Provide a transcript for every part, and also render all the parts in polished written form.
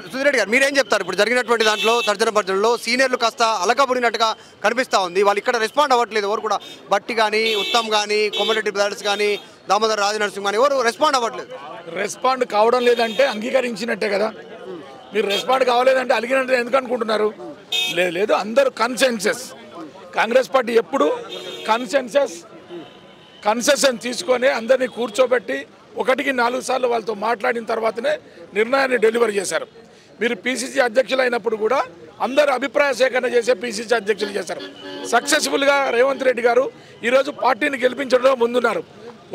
సుధిరెడ్డి గారు మీరేం చెప్తారు? ఇప్పుడు జరిగినటువంటి దాంట్లో తర్జన భర్జనలో సీనియర్లు కాస్త అలకబడినట్టుగా కనిపిస్తూ ఉంది. వాళ్ళు ఇక్కడ రెస్పాండ్ అవ్వట్లేదు. ఎవరు కూడా బట్టి కానీ, ఉత్తమ్ కానీ, కోమటిరెడ్డి బ్రదర్స్ కానీ, దామోదర్ రాజనరసింహ కానీ ఎవరు రెస్పాండ్ అవ్వట్లేదు. రెస్పాండ్ కావడం లేదంటే అంగీకరించినట్టే కదా. మీరు రెస్పాండ్ కావలేదంటే అలిగినట్టు ఎందుకు అనుకుంటున్నారు? లేదు, అందరూ కన్సెన్సస్. కాంగ్రెస్ పార్టీ ఎప్పుడు కన్సెషన్ తీసుకొని అందరినీ కూర్చోబెట్టి 1కి 4 సార్లు వాళ్ళతో మాట్లాడిన తర్వాతనే నిర్ణయాన్ని డెలివరీ చేశారు. మీరు పీసీసీ అధ్యక్షులు అయినప్పుడు కూడా అందరు అభిప్రాయ సేకరణ చేసే పీసీసీ అధ్యక్షులు చేశారు. సక్సెస్ఫుల్గా రేవంత్ రెడ్డి గారు ఈరోజు పార్టీని గెలిపించడంలో ముందున్నారు.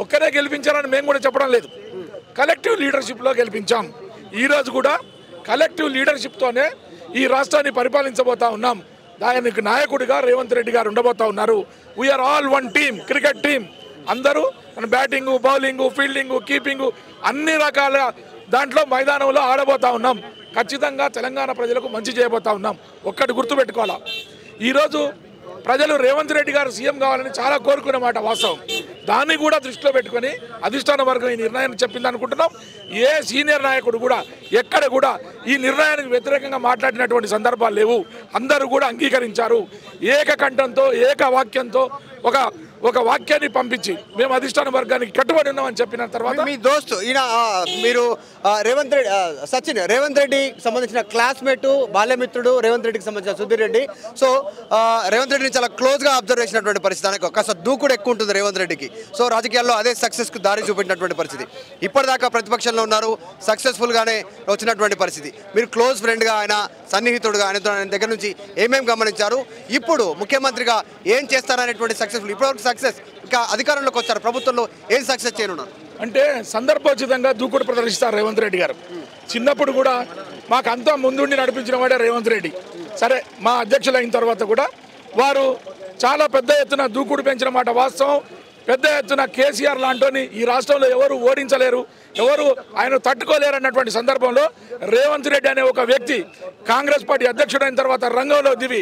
ఒక్కరే గెలిపించారని మేము కూడా చెప్పడం లేదు. కలెక్టివ్ లీడర్షిప్లో గెలిపించాం. ఈరోజు కూడా కలెక్టివ్ లీడర్షిప్తోనే ఈ రాష్ట్రాన్ని పరిపాలించబోతా ఉన్నాం. దానికి నాయకుడిగా రేవంత్ రెడ్డి గారు ఉండబోతా ఉన్నారు. We're all one team, cricket team. అందరూ బ్యాటింగు, బౌలింగు, ఫీల్డింగు, కీపింగు అన్ని రకాల దాంట్లో మైదానంలో ఆడబోతా ఉన్నాం. ఖచ్చితంగా తెలంగాణ ప్రజలకు మంచి చేయబోతా ఉన్నాం. ఒక్కటి గుర్తుపెట్టుకోవాలా, ఈరోజు ప్రజలు రేవంత్ రెడ్డి గారు సీఎం కావాలని చాలా కోరుకునే మాట వాస్తవం. దాన్ని కూడా దృష్టిలో పెట్టుకొని అధిష్టాన వర్గం ఈ నిర్ణయాన్ని చెప్పింది అనుకుంటున్నాం. ఏ సీనియర్ నాయకుడు కూడా ఎక్కడ కూడా ఈ నిర్ణయానికి వ్యతిరేకంగా మాట్లాడినటువంటి సందర్భాలు లేవు. అందరూ కూడా అంగీకరించారు. ఏకకంఠంతో, ఏకవాక్యంతో ఒక వాక్యాన్ని పంపించి మేము అధిష్టాన వర్గానికి కట్టుబడి ఉన్నామని చెప్పిన తర్వాత మీ దోస్తు ఈయన మీరు రేవంత్ రెడ్డి సచిన్ రేవంత్ రెడ్డికి సంబంధించిన క్లాస్మేట్, బాల్యమిత్రుడు రేవంత్ రెడ్డికి సంబంధించిన సుధీర్ రెడ్డి. సో రేవంత్ రెడ్డిని చాలా క్లోజ్గా అబ్జర్వ్ చేసినటువంటి పరిస్థితి. కాస్త దూకుడు ఎక్కువ ఉంటుంది రేవంత్ రెడ్డికి. సో రాజకీయాల్లో అదే సక్సెస్కు దారి చూపెట్టినటువంటి పరిస్థితి. ఇప్పటిదాకా ప్రతిపక్షంలో ఉన్నారు, సక్సెస్ఫుల్గానే వచ్చినటువంటి పరిస్థితి. మీరు క్లోజ్ ఫ్రెండ్గా, ఆయన సన్నిహితుడుగా, ఆయన దగ్గర నుంచి ఏమేమి గమనించారు? ఇప్పుడు ముఖ్యమంత్రిగా ఏం చేస్తారనేటువంటి సక్సెస్ఫుల్ ఇప్పటివరకు సక్సెస్ ఇంకా అధికారంలోకి వచ్చారు, ప్రభుత్వంలో ఏం సక్సెస్ చేయనున్నారు? అంటే సందర్భోచితంగా దూకుడు ప్రదర్శిస్తారు రేవంత్ రెడ్డి గారు. చిన్నప్పుడు కూడా మాకు అంతా ముందుండి నడిపించిన వాడే రేవంత్ రెడ్డి. సరే, మా అధ్యక్షులు అయిన తర్వాత కూడా వారు చాలా పెద్ద ఎత్తున దూకుడు పెంచిన మాట వాస్తవం. పెద్ద ఎత్తున కేసీఆర్ లాంటి ఈ రాష్ట్రంలో ఎవరు ఓడించలేరు, ఎవరు ఆయన తట్టుకోలేరు అన్నటువంటి సందర్భంలో రేవంత్ రెడ్డి అనే ఒక వ్యక్తి కాంగ్రెస్ పార్టీ అధ్యక్షుడైన తర్వాత రంగంలో దివి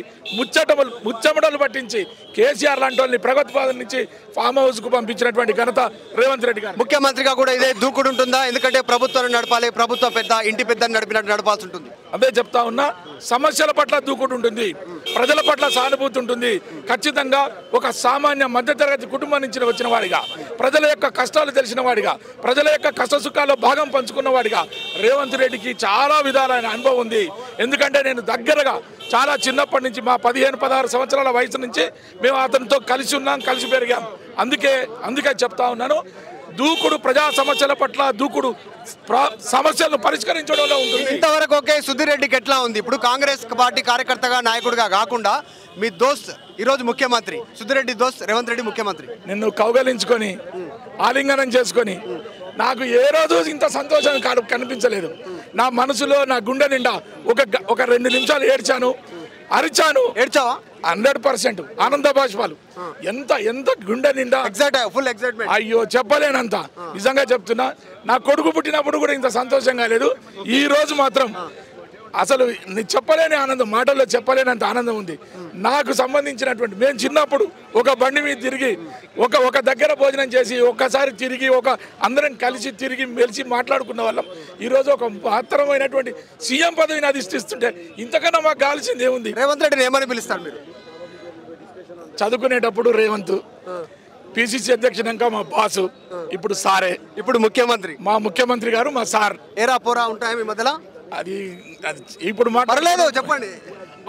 ముచ్చమటలు పట్టించి కేసీఆర్ లాంటి వాళ్ళని ప్రగతిపాదన నుంచి ఫామ్ హౌస్ కు పంపించినటువంటి ఘనత రేవంత్ రెడ్డి గారు. ముఖ్యమంత్రిగా కూడా ఇదే దూకుడు ఉంటుందా? ఎందుకంటే ప్రభుత్వాన్ని నడపాలి, ప్రభుత్వ పెద్ద ఇంటి పెద్దని నడిపినట్టు నడపాల్సి ఉంటుంది. అదే చెప్తా ఉన్నా, సమస్యల పట్ల దూకుడు ఉంటుంది, ప్రజల పట్ల సానుభూతి ఉంటుంది. ఖచ్చితంగా ఒక సామాన్య మధ్యతరగతి కుటుంబం నుంచి వచ్చిన వాడిగా, ప్రజల యొక్క కష్టాలు తెలిసిన వాడిగా, ప్రజల యొక్క కష్ట సుఖాల్లో భాగం పంచుకున్న వాడిగా రేవంత్ రెడ్డికి చాలా విధాలైన అనుభవం ఉంది. ఎందుకంటే నేను దగ్గరగా చాలా చిన్నప్పటి నుంచి మా 15-16 సంవత్సరాల వయసు నుంచి మేము అతనితో కలిసి ఉన్నాం, కలిసి పెరిగాం. అందుకే చెప్తా ఉన్నాను, దూకుడు ప్రజా సమస్యల పట్ల దూకుడు సమస్యలను పరిష్కరించడంలో ఉంటుంది. ఇంతవరకు ఓకే. సుధీర్ రెడ్డికి ఎట్లా ఉంది? ఇప్పుడు కాంగ్రెస్ పార్టీ కార్యకర్తగా, నాయకుడిగా కాకుండా మీ దోస్త్ ఈరోజు ముఖ్యమంత్రి, సుధీర్ రెడ్డి దోస్త్ రేవంత్ రెడ్డి ముఖ్యమంత్రి. నిన్ను కౌగలించుకొని ఆలింగనం చేసుకొని నాకు ఏ రోజు ఇంత సంతోషం కనిపించలేదు. నా మనసులో, నా గుండె నిండా ఒక 2 నిమిషాలు అరిచాను. ఏడ్చావా? 100% ఆనంద బాష్పాలు. ఎంత గుండె నిండా ఫుల్ ఎక్సైట్మెంట్. అయ్యో చెప్పలేనంత. నిజంగా చెప్తున్నా, నా కొడుకు పుట్టినప్పుడు కూడా ఇంత సంతోషంగా లేదు. ఈ రోజు మాత్రం అసలు చెప్పలేని ఆనందం, మాటల్లో చెప్పలేనంత ఆనందం ఉంది. నాకు సంబంధించినటువంటి మేము చిన్నప్పుడు ఒక బండి మీద తిరిగి ఒక దగ్గర భోజనం చేసి ఒక్కసారి తిరిగి అందరం కలిసి తిరిగి మెలిసి మాట్లాడుకున్న వాళ్ళం. ఈరోజు ఒక మహత్తరమైనటువంటి సీఎం పదవిని అధిష్టిస్తుంటే ఇంతకన్నా మాకు కావాల్సింది ఏముంది? రేవంత్ రెడ్డిని ఏమని పిలుస్తారు మీరు? చదువుకునేటప్పుడు రేవంత్, పిసిసి అధ్యక్షునిగా మా బాసు, ఇప్పుడు సారే, ఇప్పుడు ముఖ్యమంత్రి. మా ముఖ్యమంత్రి గారు మా సార్. ఏరా పోరా ఉంటాయా మీ మధ్యలో? అది ఇప్పుడు పర్లేదు చెప్పండి.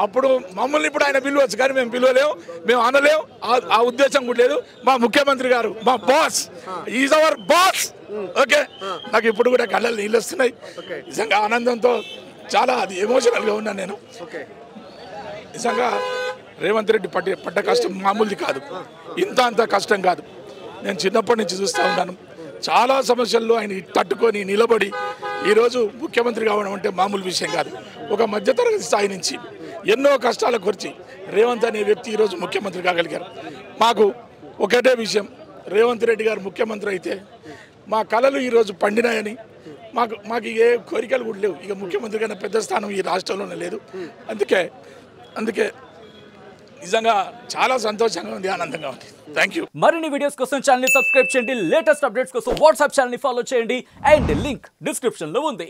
అప్పుడు మమ్మల్ని ఇప్పుడు ఆయన పిలవచ్చు, కానీ మేము పిలవలేము, మేము అనలేము. ఆ ఉద్దేశం కూడా లేదు. మా ముఖ్యమంత్రి గారు మా boss, is our boss. Okay, నాకు ఇప్పుడు కూడా కళ్ళల్లో నీళ్ళు వస్తున్నాయి. నిజంగా ఆనందంతో చాలా అది ఎమోషనల్గా ఉన్నాను నేను. నిజంగా రేవంత్ రెడ్డి పడ్డ కష్టం మామూలుది కాదు, అంత కష్టం కాదు. నేను చిన్నప్పటి నుంచి చూస్తూ ఉన్నాను. చాలా సమస్యల్లో ఆయన తట్టుకొని నిలబడి ఈరోజు ముఖ్యమంత్రి కావడం అంటే మామూలు విషయం కాదు. ఒక మధ్యతరగతి స్థాయి నుంచి ఎన్నో కష్టాల గురించి రేవంత్ అనే వ్యక్తి ఈరోజు ముఖ్యమంత్రి కాగలిగారు. మాకు ఒకటే విషయం, రేవంత్ రెడ్డి గారు ముఖ్యమంత్రి అయితే మా కళలు ఈరోజు పండినాయని, మాకు ఏ కోరికలు కూడా లేవు. ఇక ముఖ్యమంత్రి కన్నా పెద్ద స్థానం ఈ రాష్ట్రంలోనే లేదు. అందుకే నిజంగా చాలా సంతోషంగా ఉంది, ఆనందంగా ఉంది. Thank you. మరిన్ని వీడియోస్ కోసం ఛానల్ ని సబ్స్క్రైబ్ చేయండి, లేటెస్ట్ అప్డేట్స్ కోసం వాట్సాప్ ఛానల్ ని ఫాలో చేయండి, అండ్ లింక్ డిస్క్రిప్షన్ లో ఉంది.